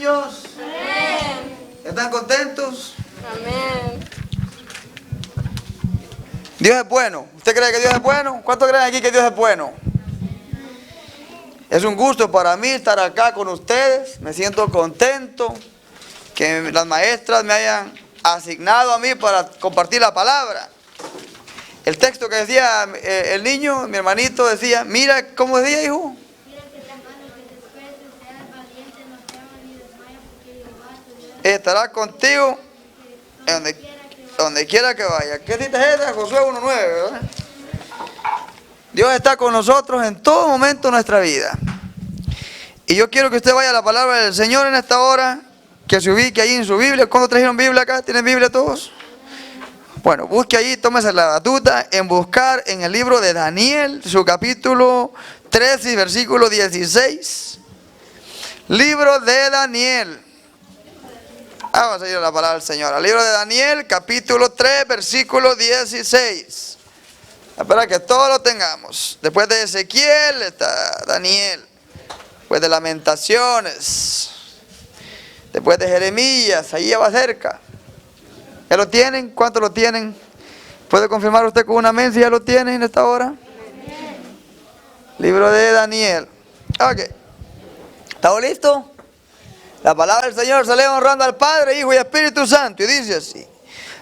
niños? Amén. ¿Están contentos? Amén. Dios es bueno. ¿Usted cree que Dios es bueno? ¿Cuántos creen aquí que Dios es bueno? Es un gusto para mí estar acá con ustedes. Me siento contento que las maestras me hayan asignado a mí para compartir la palabra. El texto que decía el niño, mi hermanito, decía, mira, ¿cómo decía, hijo? Mira que tu hermano que te esfuerces, seas valiente, no temas ni desmayes, porque Jehová tu Dios Estará contigo donde quiera que vaya. ¿Qué cita es esa? Josué 1:9, ¿verdad? Dios está con nosotros en todo momento de nuestra vida. Y yo quiero que usted vaya a la palabra del Señor en esta hora, que se ubique ahí en su Biblia. ¿Cuándo trajeron Biblia acá? ¿Tienen Biblia todos? Bueno, busque ahí, tómese la batuta en buscar en el libro de Daniel, su capítulo 13 y versículo 16. Libro de Daniel. Vamos a ir a la palabra del Señor. Al libro de Daniel, capítulo 3, versículo 16. Para que todos lo tengamos. Después de Ezequiel está Daniel. Después de Lamentaciones. Después de Jeremías, ahí ya va cerca. ¿Ya lo tienen? ¿Cuántos lo tienen? ¿Puede confirmar usted con una amén si ya lo tienen en esta hora? Libro de Daniel. Ok. ¿Estamos listos? La palabra del Señor se lee honrando al Padre, Hijo y Espíritu Santo. Y dice así.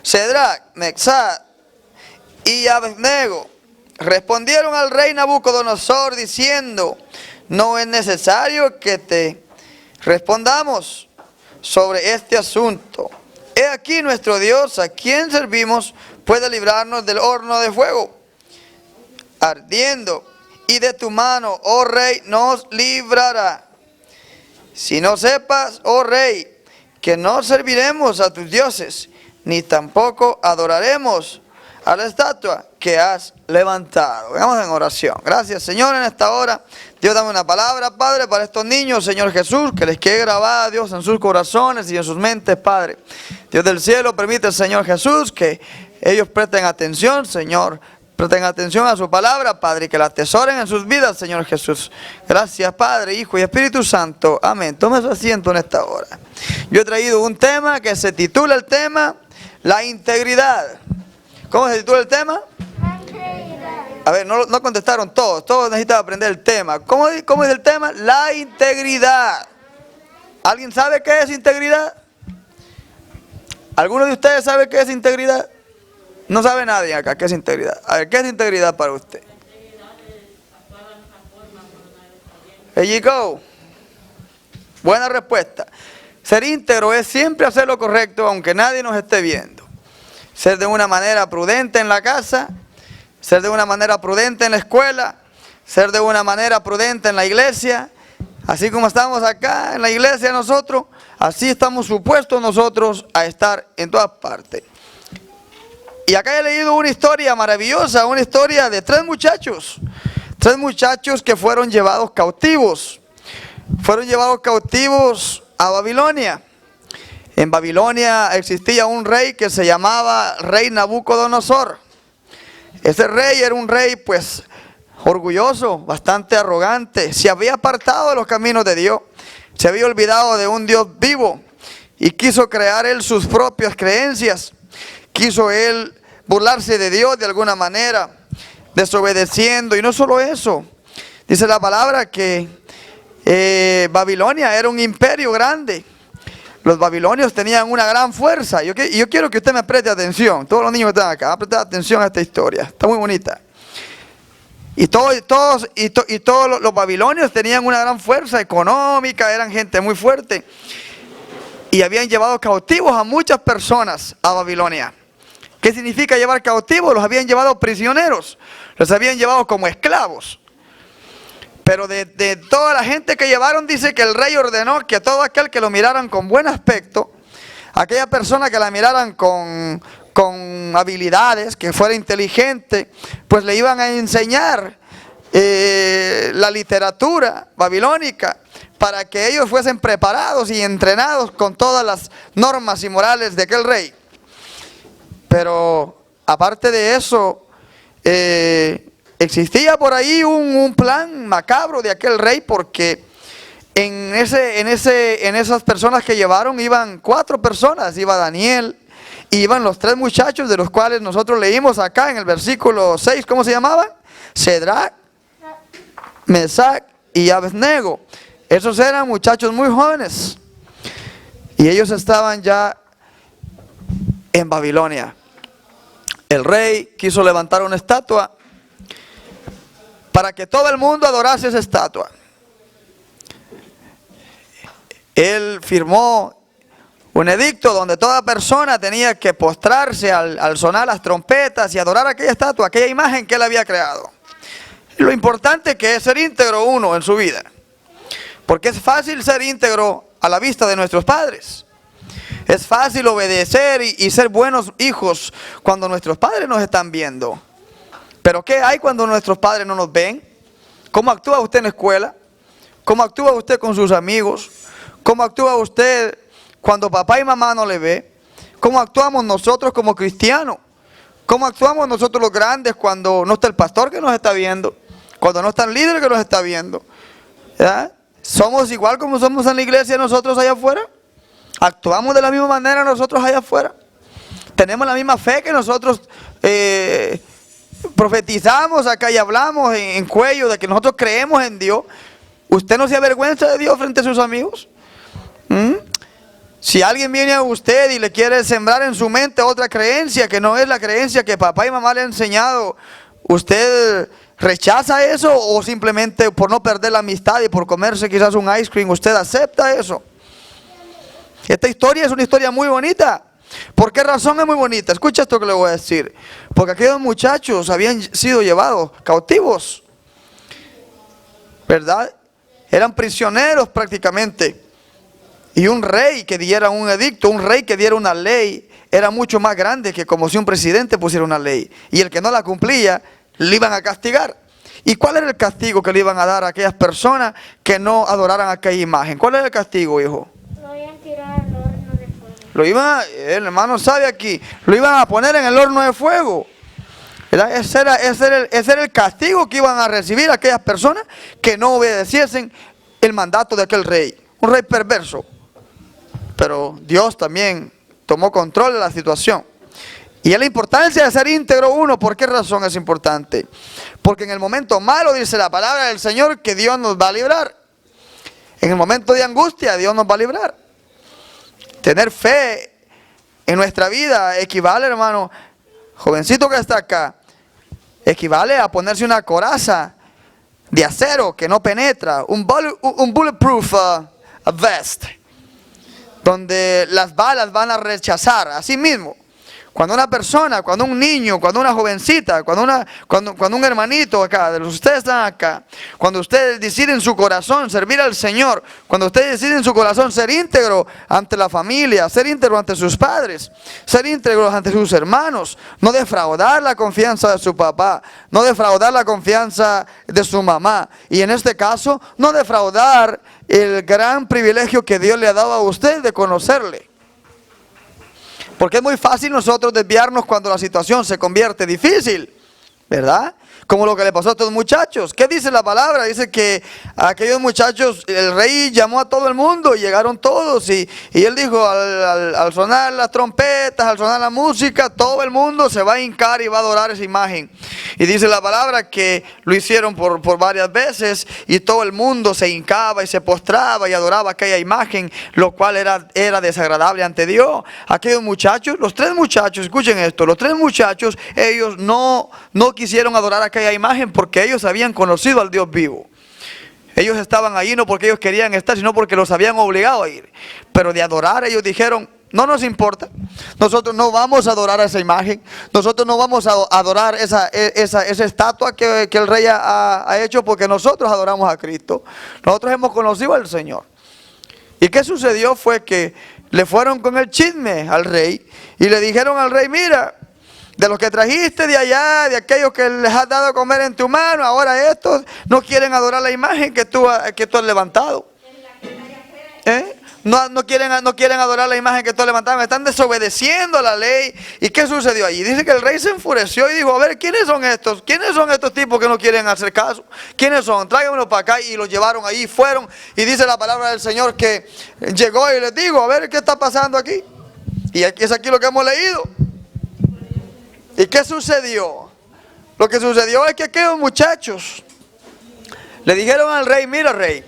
Cedrac, Mesach y Abednego respondieron al rey Nabucodonosor diciendo, no es necesario que te respondamos sobre este asunto. He aquí nuestro Dios, a quien servimos, puede librarnos del horno de fuego ardiendo, y de tu mano, oh rey, nos librará. Si no sepas, oh rey, que no serviremos a tus dioses, ni tampoco adoraremos a la estatua que has levantado. Veamos en oración. Gracias, Señor, en esta hora. Dios, dame una palabra, Padre, para estos niños, Señor Jesús, que les quede grabada, Dios, en sus corazones y en sus mentes, Padre. Dios del cielo, permite, Señor Jesús, que ellos presten atención, Señor. Presten atención a su palabra, Padre, y que la atesoren en sus vidas, Señor Jesús. Gracias, Padre, Hijo y Espíritu Santo. Amén. Tome su asiento en esta hora. Yo he traído un tema que se titula el tema, la integridad. ¿Cómo se titula el tema? A ver, no contestaron todos. Todos necesitan aprender el tema. ¿Cómo es el tema? La integridad. ¿Alguien sabe qué es integridad? ¿Alguno de ustedes sabe qué es integridad? No sabe nadie acá qué es integridad. A ver, ¿qué es integridad para usted? There you go. Buena respuesta. Ser íntegro es siempre hacer lo correcto aunque nadie nos esté viendo. Ser de una manera prudente en la casa, ser de una manera prudente en la escuela, ser de una manera prudente en la iglesia. Así como estamos acá en la iglesia nosotros, así estamos supuestos nosotros a estar en todas partes. Y acá he leído una historia maravillosa, una historia de tres muchachos que fueron llevados cautivos. Fueron llevados cautivos a Babilonia. En Babilonia existía un rey que se llamaba rey Nabucodonosor. Ese rey era un rey pues orgulloso, bastante arrogante. Se había apartado de los caminos de Dios. Se había olvidado de un Dios vivo. Y quiso crear él sus propias creencias. Quiso él burlarse de Dios de alguna manera, desobedeciendo. Y no solo eso. Dice la palabra que Babilonia era un imperio grande. Los babilonios tenían una gran fuerza. Yo quiero que usted me preste atención. Todos los niños que están acá, preste atención a esta historia. Está muy bonita. Y todos los babilonios tenían una gran fuerza económica, eran gente muy fuerte. Y habían llevado cautivos a muchas personas a Babilonia. ¿Qué significa llevar cautivos? Los habían llevado prisioneros. Los habían llevado como esclavos. Pero de toda la gente que llevaron, dice que el rey ordenó que todo aquel que lo miraran con buen aspecto, aquella persona que la miraran con habilidades, que fuera inteligente, pues le iban a enseñar la literatura babilónica para que ellos fuesen preparados y entrenados con todas las normas y morales de aquel rey. Pero aparte de eso, existía por ahí un plan macabro de aquel rey, porque en esas personas que llevaron iban 4 personas. Iba Daniel, y iban los 3 muchachos de los cuales nosotros leímos acá en el versículo 6. ¿Cómo se llamaban? Cedrac, Mesac y Abednego. Esos eran muchachos muy jóvenes. Y ellos estaban ya en Babilonia. El rey quiso levantar una estatua para que todo el mundo adorase esa estatua. Él firmó un edicto donde toda persona tenía que postrarse al sonar las trompetas y adorar aquella estatua, aquella imagen que él había creado. Lo importante que es ser íntegro uno en su vida. Porque es fácil ser íntegro a la vista de nuestros padres. Es fácil obedecer y ser buenos hijos cuando nuestros padres nos están viendo. Pero ¿qué hay cuando nuestros padres no nos ven? ¿Cómo actúa usted en la escuela? ¿Cómo actúa usted con sus amigos? ¿Cómo actúa usted cuando papá y mamá no le ve? ¿Cómo actuamos nosotros como cristianos? ¿Cómo actuamos nosotros los grandes cuando no está el pastor que nos está viendo? Cuando no está el líder que nos está viendo. ¿Ya? ¿Somos igual como somos en la iglesia nosotros allá afuera? ¿Actuamos de la misma manera nosotros allá afuera? ¿Tenemos la misma fe que nosotros profetizamos acá y hablamos en cuello de que nosotros creemos en Dios? ¿Usted no se avergüenza de Dios frente a sus amigos? Si alguien viene a usted y le quiere sembrar en su mente otra creencia que no es la creencia que papá y mamá le han enseñado, ¿usted rechaza eso o simplemente por no perder la amistad y por comerse quizás un ice cream, usted acepta eso? Esta historia es una historia muy bonita. ¿Por qué razón es muy bonita? Escucha esto que le voy a decir. Porque aquellos muchachos habían sido llevados cautivos, ¿verdad? Eran prisioneros prácticamente. Y un rey que diera un edicto, un rey que diera una ley, era mucho más grande que como si un presidente pusiera una ley. Y el que no la cumplía, le iban a castigar. ¿Y cuál era el castigo que le iban a dar a aquellas personas que no adoraran aquella imagen? ¿Cuál era el castigo, hijo? Lo iban a tirar al horno de fuego. Lo iban, el hermano sabe aquí, lo iban a poner en el horno de fuego. ¿Verdad? Ese era el castigo que iban a recibir aquellas personas que no obedeciesen el mandato de aquel rey. Un rey perverso. Pero Dios también tomó control de la situación. Y es la importancia de ser íntegro uno. ¿Por qué razón es importante? Porque en el momento malo dice la palabra del Señor que Dios nos va a librar. En el momento de angustia Dios nos va a librar. Tener fe en nuestra vida equivale, hermano, jovencito que está acá, equivale a ponerse una coraza de acero que no penetra, un bulletproof vest, donde las balas van a rechazar. Así mismo, cuando una persona, cuando un niño, cuando una jovencita, cuando un hermanito acá, de los que ustedes están acá, cuando ustedes deciden en su corazón servir al Señor, cuando ustedes deciden en su corazón ser íntegro ante la familia, ser íntegro ante sus padres, ser íntegro ante sus hermanos, no defraudar la confianza de su papá, no defraudar la confianza de su mamá, y en este caso, no defraudar el gran privilegio que Dios le ha dado a usted de conocerle. Porque es muy fácil nosotros desviarnos cuando la situación se convierte difícil, ¿verdad? Como lo que le pasó a estos muchachos. ¿Qué dice la palabra? Dice que a aquellos muchachos, el rey llamó a todo el mundo y llegaron todos. Y él dijo, al sonar las trompetas, al sonar la música, todo el mundo se va a hincar y va a adorar esa imagen. Y dice la palabra que lo hicieron por varias veces y todo el mundo se hincaba y se postraba y adoraba aquella imagen, lo cual era desagradable ante Dios. Aquellos muchachos, los 3 muchachos, escuchen esto, los 3 muchachos, ellos no quisieron adorar aquella imagen porque ellos habían conocido al Dios vivo. Ellos estaban allí no porque ellos querían estar, sino porque los habían obligado a ir. Pero de adorar ellos dijeron, no nos importa, nosotros no vamos a adorar esa imagen, nosotros no vamos a adorar esa estatua que el rey ha hecho, porque nosotros adoramos a Cristo, nosotros hemos conocido al Señor. ¿Y qué sucedió? Fue que le fueron con el chisme al rey y le dijeron al rey, mira, de los que trajiste de allá, de aquellos que les has dado a comer en tu mano, ahora estos no quieren adorar la imagen que tú has levantado. no quieren adorar la imagen que todos levantaban, están desobedeciendo la ley. ¿Y qué sucedió allí? Dice que el rey se enfureció y dijo, a ver, ¿quiénes son estos? ¿Quiénes son estos tipos que no quieren hacer caso? ¿Quiénes son? Tráiganmelo para acá. Y los llevaron allí, fueron, y dice la palabra del Señor que llegó y les dijo, a ver, ¿qué está pasando aquí? Y aquí es aquí lo que hemos leído. ¿Y qué sucedió? Lo que sucedió es que aquellos muchachos le dijeron al rey, mira rey,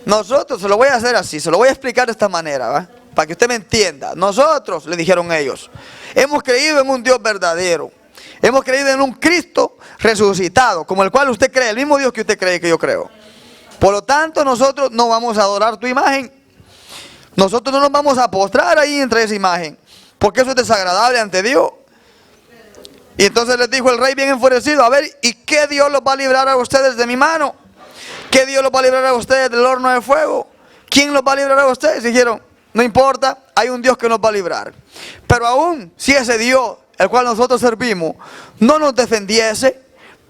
nosotros se lo voy a hacer así, se lo voy a explicar de esta manera, ¿va? Para que usted me entienda. Nosotros, le dijeron ellos, hemos creído en un Dios verdadero. Hemos creído en un Cristo resucitado, como el cual usted cree, el mismo Dios que usted cree que yo creo. Por lo tanto, nosotros no vamos a adorar tu imagen. Nosotros no nos vamos a postrar ahí entre esa imagen, porque eso es desagradable ante Dios. Y entonces les dijo el rey bien enfurecido, a ver, ¿y qué Dios los va a librar a ustedes de mi mano? ¿Qué Dios los va a librar a ustedes del horno de fuego? ¿Quién los va a librar a ustedes? Dijeron, no importa, hay un Dios que nos va a librar. Pero aún si ese Dios, el cual nosotros servimos, no nos defendiese,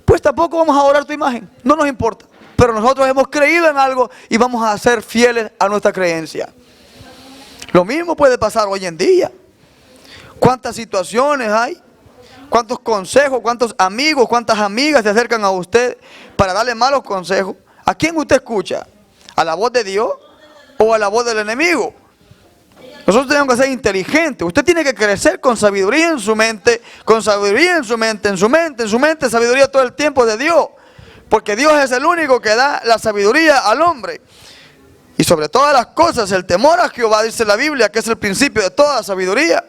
pues tampoco vamos a adorar tu imagen, no nos importa. Pero nosotros hemos creído en algo y vamos a ser fieles a nuestra creencia. Lo mismo puede pasar hoy en día. ¿Cuántas situaciones hay? ¿Cuántos consejos, cuántos amigos, cuántas amigas se acercan a usted para darle malos consejos? ¿A quién usted escucha? ¿A la voz de Dios o a la voz del enemigo? Nosotros tenemos que ser inteligentes. Usted tiene que crecer con sabiduría en su mente, con sabiduría en su mente, sabiduría todo el tiempo de Dios. Porque Dios es el único que da la sabiduría al hombre. Y sobre todas las cosas, el temor a Jehová, dice la Biblia, que es el principio de toda sabiduría.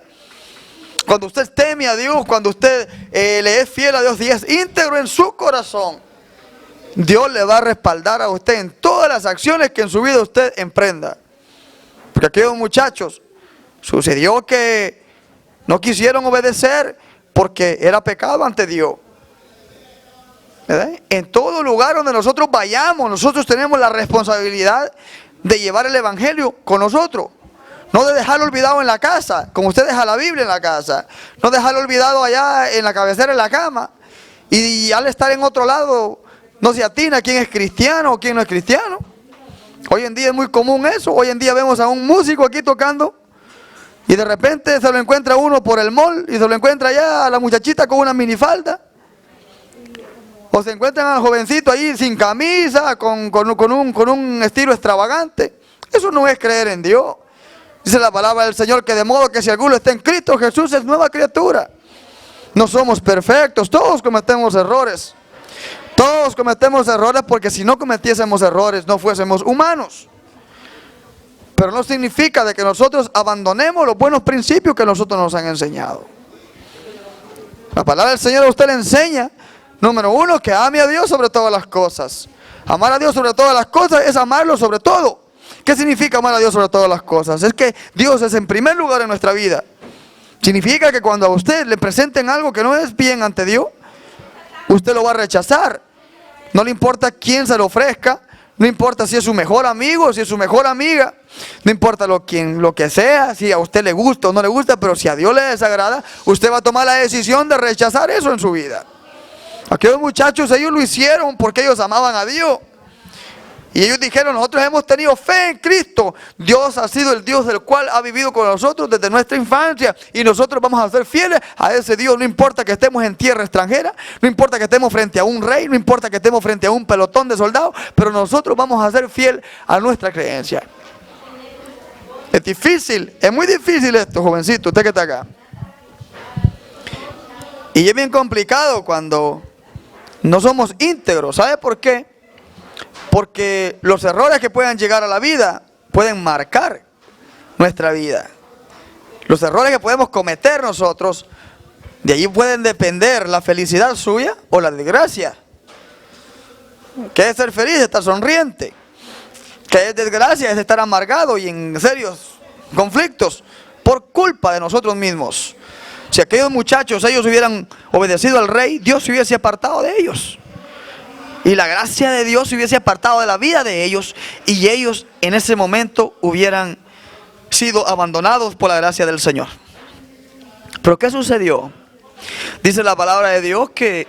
Cuando usted teme a Dios, cuando usted le es fiel a Dios y es íntegro en su corazón, Dios le va a respaldar a usted en todas las acciones que en su vida usted emprenda. Porque aquellos muchachos, sucedió que no quisieron obedecer porque era pecado ante Dios. ¿Verdad? En todo lugar donde nosotros vayamos, nosotros tenemos la responsabilidad de llevar el evangelio con nosotros. No de dejarlo olvidado en la casa, como usted deja la Biblia en la casa. No dejarlo olvidado allá en la cabecera de la cama. Y al estar en otro lado, no se atina quién es cristiano o quién no es cristiano. Hoy en día es muy común eso. Hoy en día vemos a un músico aquí tocando y de repente se lo encuentra uno por el mall y se lo encuentra allá a la muchachita con una minifalda. O se encuentran al jovencito ahí sin camisa, con un estilo extravagante. Eso no es creer en Dios. Dice la palabra del Señor que de modo que si alguno está en Cristo Jesús es nueva criatura. No somos perfectos, todos cometemos errores. Todos cometemos errores porque si no cometiésemos errores no fuésemos humanos. Pero no significa de que nosotros abandonemos los buenos principios que nosotros nos han enseñado. La palabra del Señor a usted le enseña, número uno, que ame a Dios sobre todas las cosas. Amar a Dios sobre todas las cosas es amarlo sobre todo. ¿Qué significa amar a Dios sobre todas las cosas? Es que Dios es en primer lugar en nuestra vida. Significa que cuando a usted le presenten algo que no es bien ante Dios, usted lo va a rechazar. No le importa quién se lo ofrezca, no importa si es su mejor amigo, si es su mejor amiga, no importa lo que sea, si a usted le gusta o no le gusta, pero si a Dios le desagrada, usted va a tomar la decisión de rechazar eso en su vida. Aquellos muchachos, ellos lo hicieron porque ellos amaban a Dios. Y ellos dijeron, nosotros hemos tenido fe en Cristo. Dios ha sido el Dios del cual ha vivido con nosotros desde nuestra infancia. Y nosotros vamos a ser fieles a ese Dios. No importa que estemos en tierra extranjera. No importa que estemos frente a un rey. No importa que estemos frente a un pelotón de soldados. Pero nosotros vamos a ser fieles a nuestra creencia. Es difícil. Es muy difícil esto, jovencito. Usted que está acá. Y es bien complicado cuando no somos íntegros. ¿Sabe por qué? Porque los errores que puedan llegar a la vida pueden marcar nuestra vida. Los errores que podemos cometer nosotros, de allí pueden depender la felicidad suya o la desgracia. ¿Qué es ser feliz? Estar sonriente. ¿Qué es desgracia? Es estar amargado y en serios conflictos por culpa de nosotros mismos. Si aquellos muchachos, ellos hubieran obedecido al rey, Dios se hubiese apartado de ellos. Y la gracia de Dios se hubiese apartado de la vida de ellos y ellos en ese momento hubieran sido abandonados por la gracia del Señor. Pero ¿qué sucedió? Dice la palabra de Dios que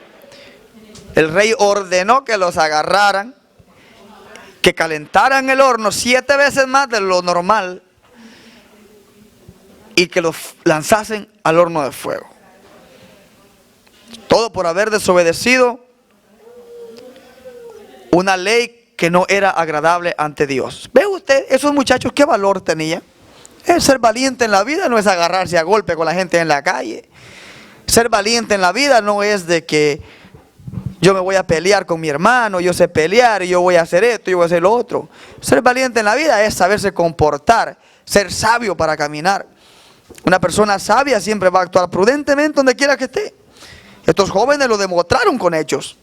el rey ordenó que los agarraran que calentaran el horno 7 veces más de lo normal y que los lanzasen al horno de fuego. Todo por haber desobedecido una ley que no era agradable ante Dios. ¿Ve usted esos muchachos qué valor tenían? El ser valiente en la vida no es agarrarse a golpe con la gente en la calle. Ser valiente en la vida no es de que yo me voy a pelear con mi hermano, yo sé pelear y yo voy a hacer esto y yo voy a hacer lo otro. Ser valiente en la vida es saberse comportar, ser sabio para caminar. Una persona sabia siempre va a actuar prudentemente donde quiera que esté. Estos jóvenes lo demostraron con hechos.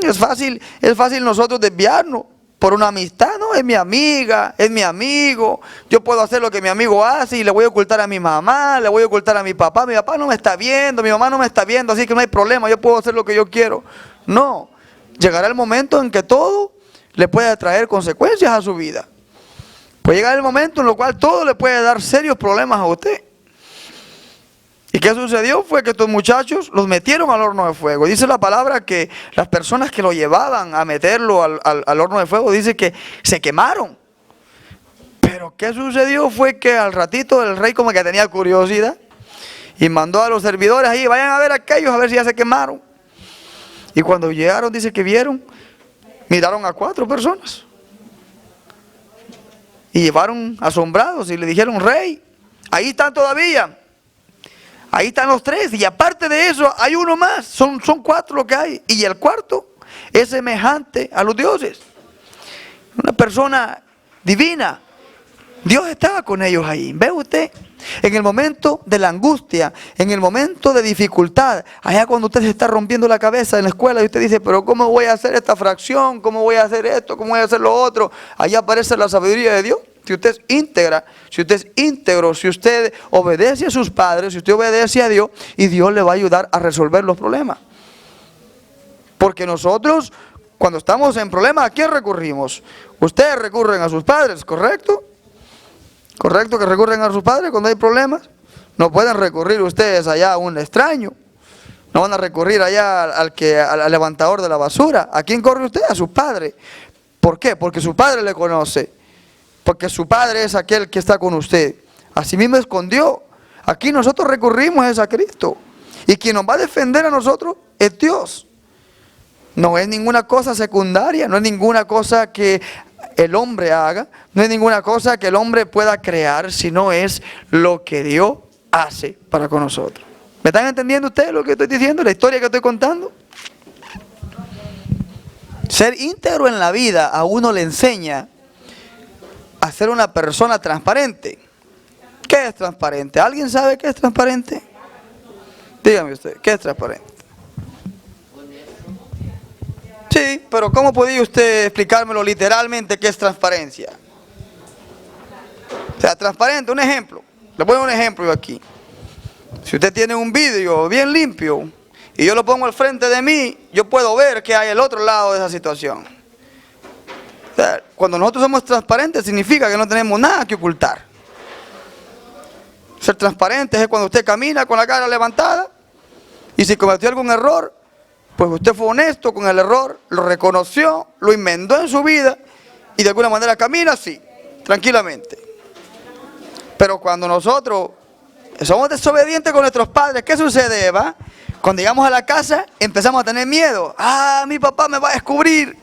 Es fácil nosotros desviarnos por una amistad. No, es mi amiga, es mi amigo. Yo puedo hacer lo que mi amigo hace y le voy a ocultar a mi mamá, le voy a ocultar a mi papá. Mi papá no me está viendo, mi mamá no me está viendo, así que no hay problema, yo puedo hacer lo que yo quiero. No, llegará el momento en que todo le puede traer consecuencias a su vida. Puede llegar el momento en el cual todo le puede dar serios problemas a usted. ¿Y qué sucedió? Fue que estos muchachos los metieron al horno de fuego. Dice la palabra que las personas que lo llevaban a meterlo al horno de fuego, dice que se quemaron. Pero ¿qué sucedió? Fue que al ratito el rey como que tenía curiosidad y mandó a los servidores ahí, vayan a ver a aquellos a ver si ya se quemaron. Y cuando llegaron, dice que miraron a 4 personas. Y llevaron asombrados y le dijeron, rey, ahí están todavía. Ahí están los 3 y aparte de eso hay uno más, son 4 lo que hay. Y el cuarto es semejante a los dioses. Una persona divina. Dios estaba con ellos ahí. ¿Ve usted? En el momento de la angustia, en el momento de dificultad, allá cuando usted se está rompiendo la cabeza en la escuela y usted dice, pero ¿cómo voy a hacer esta fracción? ¿Cómo voy a hacer esto? ¿Cómo voy a hacer lo otro? Allá aparece la sabiduría de Dios. Si usted es íntegra, si usted es íntegro, si usted obedece a sus padres, si usted obedece a Dios, y Dios le va a ayudar a resolver los problemas. Porque nosotros, cuando estamos en problemas, ¿a quién recurrimos? Ustedes recurren a sus padres, ¿correcto? ¿Correcto que recurren a sus padres cuando hay problemas? No pueden recurrir ustedes allá a un extraño. No van a recurrir allá al levantador de la basura. ¿A quién corre usted? A su padre. ¿Por qué? Porque su padre le conoce. Porque su padre es aquel que está con usted. Así mismo es con Dios. Aquí nosotros recurrimos a Cristo. Y quien nos va a defender a nosotros es Dios. No es ninguna cosa secundaria, no es ninguna cosa que el hombre haga, no es ninguna cosa que el hombre pueda crear, sino es lo que Dios hace para con nosotros. ¿Me están entendiendo ustedes lo que estoy diciendo? La historia que estoy contando. Ser íntegro en la vida a uno le enseña a ser una persona transparente. ¿Qué es transparente? ¿Alguien sabe qué es transparente? Dígame usted, ¿qué es transparente? Sí, pero ¿cómo podría usted explicármelo literalmente qué es transparencia? O sea, transparente, un ejemplo. Le pongo un ejemplo yo aquí. Si usted tiene un vidrio bien limpio y yo lo pongo al frente de mí, yo puedo ver qué hay al otro lado de esa situación. O sea, cuando nosotros somos transparentes significa que no tenemos nada que ocultar. Ser transparente es cuando usted camina con la cara levantada y si cometió algún error, pues usted fue honesto con el error, lo reconoció, lo enmendó en su vida y de alguna manera camina así, tranquilamente. Pero cuando nosotros somos desobedientes con nuestros padres, ¿qué sucede, Eva? Cuando llegamos a la casa empezamos a tener miedo. Ah, mi papá me va a descubrir,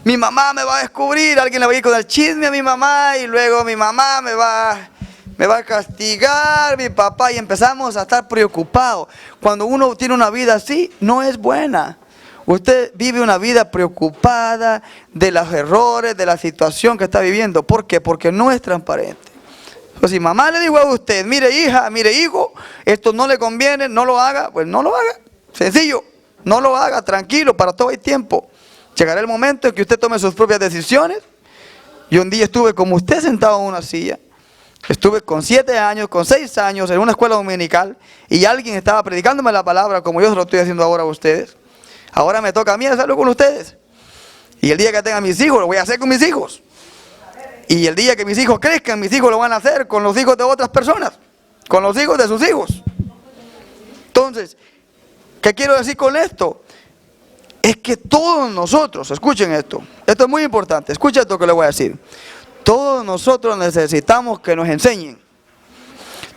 mi mamá me va a descubrir, alguien le va a ir con el chisme a mi mamá y luego mi mamá me va a castigar, mi papá, y empezamos a estar preocupados. Cuando uno tiene una vida así, no es buena. Usted vive una vida preocupada de los errores, de la situación que está viviendo. ¿Por qué? Porque no es transparente. Pues si mamá le dijo a usted, mire hija, mire hijo, esto no le conviene, no lo haga, pues no lo haga. Sencillo, no lo haga, tranquilo, para todo hay tiempo. Llegará el momento en que usted tome sus propias decisiones. Yo un día estuve como usted sentado en una silla. Estuve con 7 años, con 6 años en una escuela dominical y alguien estaba predicándome la palabra como yo se lo estoy haciendo ahora a ustedes. Ahora me toca a mí hacerlo con ustedes. Y el día que tenga mis hijos, lo voy a hacer con mis hijos. Y el día que mis hijos crezcan, mis hijos lo van a hacer con los hijos de otras personas, con los hijos de sus hijos. Entonces, ¿qué quiero decir con esto? Es que todos nosotros, escuchen esto, Esto es muy importante. Escucha esto que le voy a decir. Todos nosotros necesitamos que nos enseñen.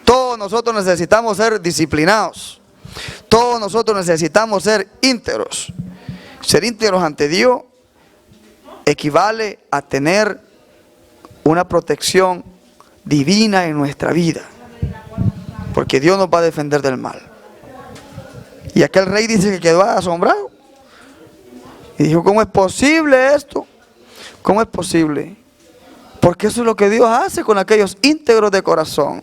Todos nosotros necesitamos ser disciplinados. Todos nosotros necesitamos ser íntegros. Ser íntegros ante Dios equivale a tener una protección divina en nuestra vida. Porque Dios nos va a defender del mal. Y aquel rey dice que quedó asombrado. Y dijo, ¿cómo es posible esto? ¿Cómo es posible? Porque eso es lo que Dios hace con aquellos íntegros de corazón.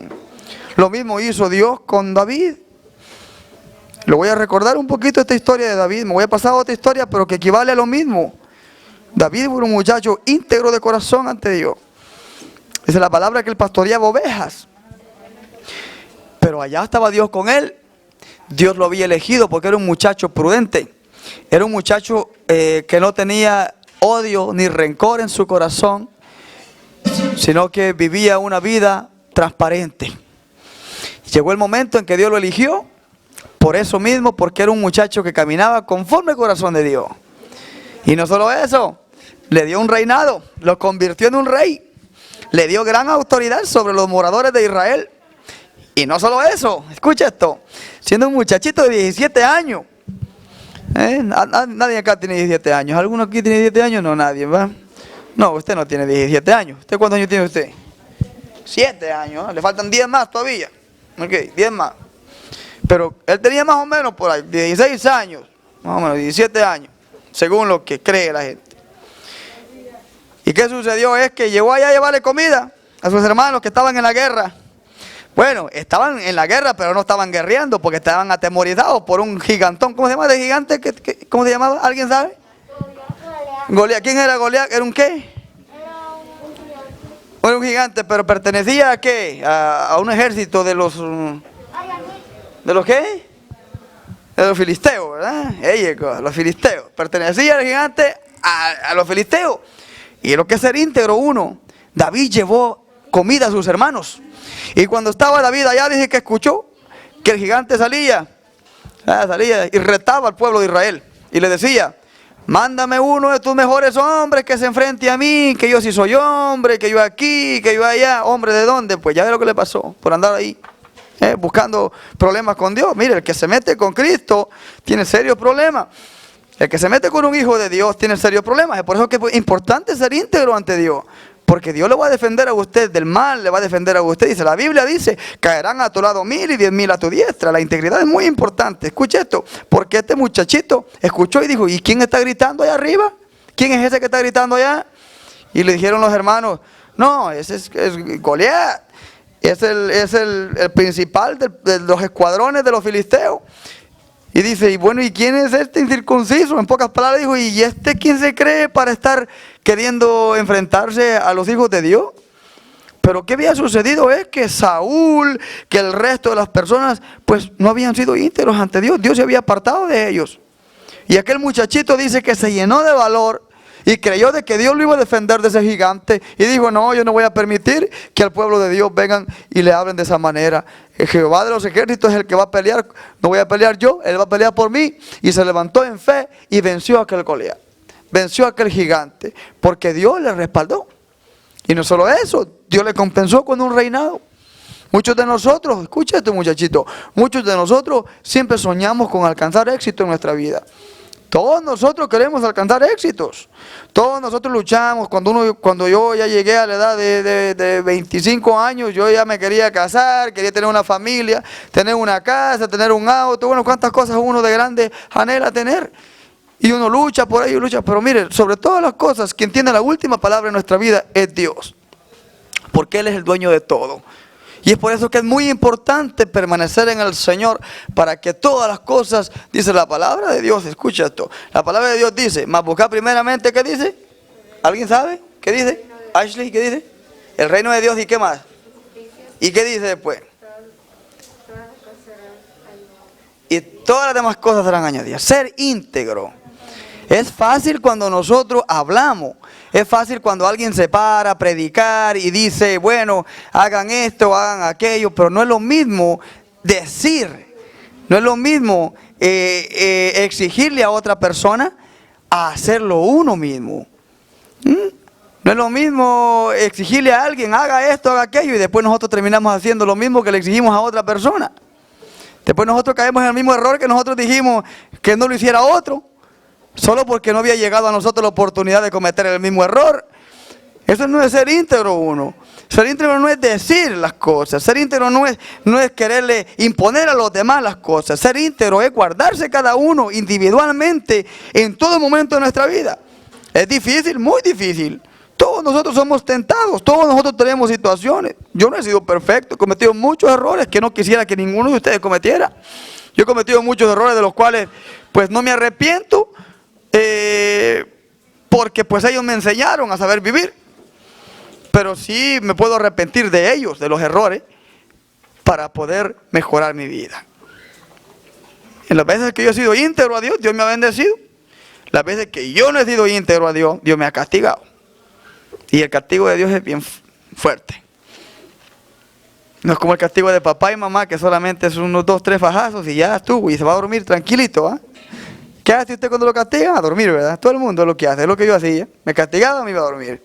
Lo mismo hizo Dios con David. Lo voy a recordar un poquito esta historia de David. Me voy a pasar a otra historia, pero que equivale a lo mismo. David fue un muchacho íntegro de corazón ante Dios. Esa es la palabra que él pastoreaba ovejas. Pero allá estaba Dios con él. Dios lo había elegido porque era un muchacho prudente. Era un muchacho que no tenía odio ni rencor en su corazón, sino que vivía una vida transparente. Llegó el momento en que Dios lo eligió, por eso mismo, porque era un muchacho que caminaba conforme al corazón de Dios. Y no solo eso, le dio un reinado, lo convirtió en un rey, le dio gran autoridad sobre los moradores de Israel. Y no solo eso, escucha esto, siendo un muchachito de 17 años, nadie acá tiene 17 años, ¿alguno aquí tiene 17 años? No, nadie, ¿va? No, usted no tiene 17 años, ¿usted cuántos años tiene usted? 7 años, ¿eh? Le faltan 10 más todavía, ok, 10 más. Pero él tenía más o menos por ahí, 16 años, más o menos 17 años, según lo que cree la gente. ¿Y qué sucedió? Es que llegó allá a llevarle comida a sus hermanos que estaban en la guerra. Bueno, estaban en la guerra, pero no estaban guerreando porque estaban atemorizados por un gigantón. ¿Cómo se llama de gigante? ¿Cómo se llamaba? ¿Alguien sabe? Goliat. ¿Quién era Goliat? ¿Era un qué? Era un gigante, pero pertenecía a qué? A un ejército de los... ¿De los qué? De los filisteos, ¿verdad? Los filisteos. Pertenecía el gigante a los filisteos. Y lo que es ser íntegro uno. David llevó comida a sus hermanos. Y cuando estaba David allá, dice que escuchó que el gigante salía y retaba al pueblo de Israel. Y le decía, mándame uno de tus mejores hombres que se enfrente a mí, que yo sí soy hombre, que yo aquí, que yo allá. ¿Hombre de dónde? Pues ya ve lo que le pasó por andar ahí. Buscando problemas con Dios. Mire, el que se mete con Cristo tiene serios problemas. El que se mete con un hijo de Dios tiene serios problemas. Es por eso que es importante ser íntegro ante Dios. Porque Dios le va a defender a usted del mal, le va a defender a usted. Dice, la Biblia dice, caerán a tu lado 1000 y 10.000 a tu diestra. La integridad es muy importante. Escuche esto, porque este muchachito escuchó y dijo, ¿y quién está gritando allá arriba? ¿Quién es ese que está gritando allá? Y le dijeron los hermanos, no, ese es Goliat. Es el principal de los escuadrones de los filisteos. Y dice, y bueno, ¿y quién es este incircunciso? En pocas palabras dijo, ¿y este quién se cree para estar queriendo enfrentarse a los hijos de Dios? Pero ¿qué había sucedido? Es que Saúl, que el resto de las personas, pues no habían sido íntegros ante Dios. Dios se había apartado de ellos. Y aquel muchachito dice que se llenó de valor y creyó de que Dios lo iba a defender de ese gigante. Y dijo, no, yo no voy a permitir que al pueblo de Dios vengan y le hablen de esa manera. El Jehová de los ejércitos es el que va a pelear. No voy a pelear yo, Él va a pelear por mí. Y se levantó en fe y venció a aquel Goliat. Venció a aquel gigante. Porque Dios le respaldó. Y no solo eso, Dios le compensó con un reinado. Muchos de nosotros, escucha esto muchachito, muchos de nosotros siempre soñamos con alcanzar éxito en nuestra vida. Todos nosotros queremos alcanzar éxitos. Todos nosotros luchamos. Cuando yo ya llegué a la edad de 25 años, yo ya me quería casar, quería tener una familia, tener una casa, tener un auto. Bueno, cuántas cosas uno de grande anhela tener. Y uno lucha por ello, lucha. Pero mire, sobre todas las cosas, quien tiene la última palabra en nuestra vida es Dios. Porque Él es el dueño de todo. Y es por eso que es muy importante permanecer en el Señor para que todas las cosas, dice la palabra de Dios, escucha esto. La palabra de Dios dice, mas buscar primeramente, ¿qué dice? ¿Alguien sabe? ¿Qué dice? Ashley, ¿qué dice? El reino de Dios y ¿qué más? ¿Y qué dice después? Y todas las demás cosas serán añadidas. Ser íntegro. Es fácil cuando nosotros hablamos. Es fácil cuando alguien se para a predicar y dice, bueno, hagan esto, hagan aquello. Pero no es lo mismo decir. No es lo mismo exigirle a otra persona a hacerlo uno mismo. No es lo mismo exigirle a alguien, haga esto, haga aquello, y después nosotros terminamos haciendo lo mismo que le exigimos a otra persona. Después nosotros caemos en el mismo error que nosotros dijimos que no lo hiciera otro, solo porque no había llegado a nosotros la oportunidad de cometer el mismo error. Eso no es ser íntegro uno. Ser íntegro no es decir las cosas. Ser íntegro no es quererle imponer a los demás las cosas. Ser íntegro es guardarse cada uno individualmente en todo momento de nuestra vida. Es difícil, muy difícil. Todos nosotros somos tentados, todos nosotros tenemos situaciones. Yo no he sido perfecto, he cometido muchos errores que no quisiera que ninguno de ustedes cometiera. Yo he cometido muchos errores de los cuales pues no me arrepiento, porque pues ellos me enseñaron a saber vivir. Pero sí me puedo arrepentir de ellos, de los errores, para poder mejorar mi vida. En las veces que yo he sido íntegro a Dios, Dios me ha bendecido. Las veces que yo no he sido íntegro a Dios, Dios me ha castigado. Y el castigo de Dios es bien fuerte. No es como el castigo de papá y mamá, que solamente es unos 2, 3 fajazos y ya estuvo, y se va a dormir tranquilito. ¿Eh? ¿Qué hace usted cuando lo castiga? A dormir, ¿verdad? Todo el mundo es lo que hace, es lo que yo hacía. Me castigaba, me iba a dormir.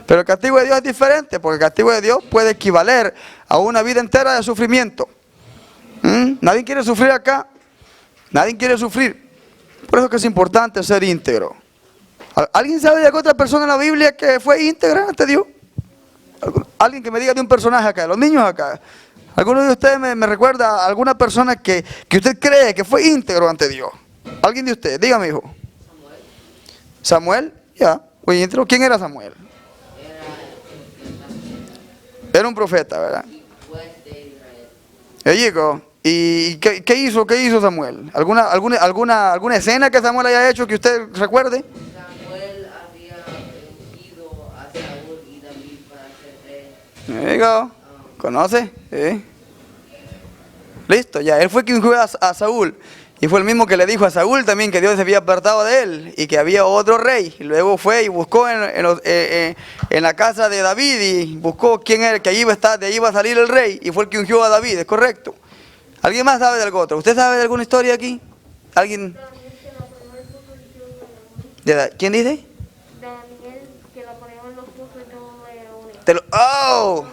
Pero el castigo de Dios es diferente, porque el castigo de Dios puede equivaler a una vida entera de sufrimiento. Nadie quiere sufrir acá. Nadie quiere sufrir. Por eso que es importante ser íntegro. ¿Alguien sabe de alguna otra persona en la Biblia que fue íntegra ante Dios? Alguien que me diga de un personaje acá, los niños acá. ¿Alguno de ustedes me recuerda a alguna persona que usted cree que fue íntegro ante Dios? ¿Alguien de ustedes? Dígame, hijo. ¿Samuel? Ya, fue íntegro. ¿Quién era Samuel? Era un profeta, ¿verdad? ¿Y qué hizo Samuel? ¿Alguna escena que Samuel haya hecho que usted recuerde? Samuel había ungido a Saúl y David para ser rey. There you go. ¿Conoce? Sí. Listo, ya. Él fue quien ungió a Saúl. Y fue el mismo que le dijo a Saúl también que Dios se había apartado de él y que había otro rey. Y luego fue y buscó en la casa de David y buscó quién era, que ahí iba a salir el rey. Y fue el que ungió a David, ¿es correcto? ¿Alguien más sabe de algo otro? ¿Usted sabe de alguna historia aquí? ¿Alguien? ¿Quién dice? Daniel, que la ponían en los pozos de los leones. ¡Oh!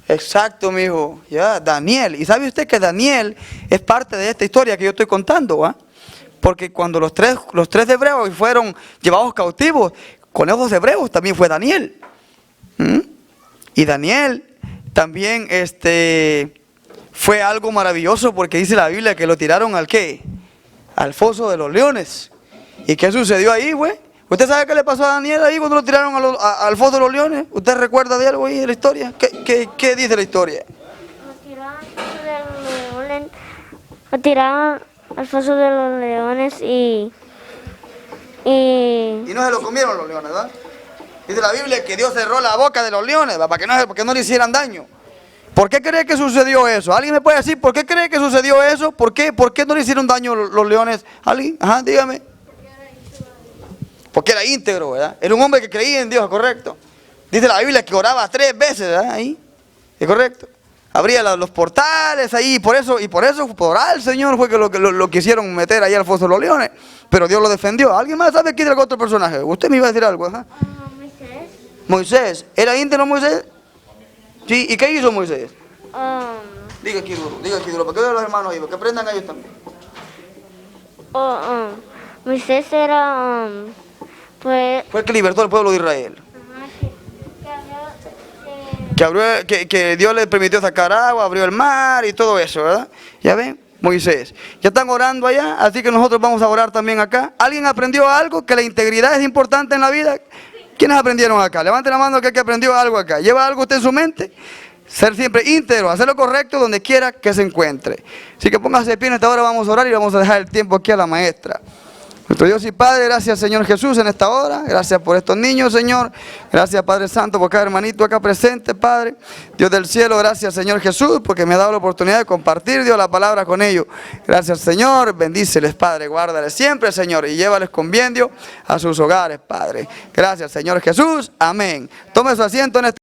Exacto, mijo. Ya, Daniel. ¿Y sabe usted que Daniel es parte de esta historia que yo estoy contando? Porque cuando los tres hebreos fueron llevados cautivos, con esos hebreos también fue Daniel. Y Daniel también fue algo maravilloso, porque dice la Biblia que lo tiraron ¿al qué? Al foso de los leones. ¿Y qué sucedió ahí, güey? ¿Usted sabe qué le pasó a Daniel ahí cuando lo tiraron al foso de los leones? ¿Usted recuerda de algo ahí de la historia? ¿Qué dice la historia? Lo tiraron al foso de los leones y no se lo comieron los leones, ¿verdad? Dice la Biblia que Dios cerró la boca de los leones, ¿verdad? Para que no le hicieran daño. ¿Por qué cree que sucedió eso? ¿Alguien me puede decir por qué cree que sucedió eso? ¿Por qué no le hicieron daño los leones? ¿Alguien? Ajá, dígame. Porque era íntegro, ¿verdad? Era un hombre que creía en Dios, ¿correcto? Dice la Biblia que oraba 3 veces, ¿verdad? Ahí, ¿es correcto? Abría los portales ahí, y por eso, por orar al Señor fue que lo quisieron meter ahí al foso de los leones. Pero Dios lo defendió. ¿Alguien más sabe quién era el otro personaje? Usted me iba a decir algo, ¿ajá? Moisés. Moisés. ¿Era íntegro Moisés? Sí, ¿y qué hizo Moisés? Diga aquí duro, para que vean los hermanos ahí, para que aprendan ellos también. Moisés era, Fue el que libertó al pueblo de Israel. Que Dios le permitió sacar agua, abrió el mar y todo eso, ¿verdad? ¿Ya ven? Moisés. Ya están orando allá, así que nosotros vamos a orar también acá. ¿Alguien aprendió algo? ¿Que la integridad es importante en la vida? ¿Quiénes aprendieron acá? Levanten la mano que aprendió algo acá. ¿Lleva algo usted en su mente? Ser siempre íntegro, hacer lo correcto donde quiera que se encuentre. Así que póngase de pie, en esta hora vamos a orar y vamos a dejar el tiempo aquí a la maestra. Nuestro Dios y Padre, gracias Señor Jesús en esta hora, gracias por estos niños, Señor, gracias Padre Santo por cada hermanito acá presente, Padre, Dios del cielo, gracias Señor Jesús, porque me ha dado la oportunidad de compartir, Dios, la palabra con ellos. Gracias Señor, bendíceles, Padre, guárdales siempre, Señor, y llévales con bien, Dios, a sus hogares, Padre. Gracias Señor Jesús, amén. Tome su asiento en este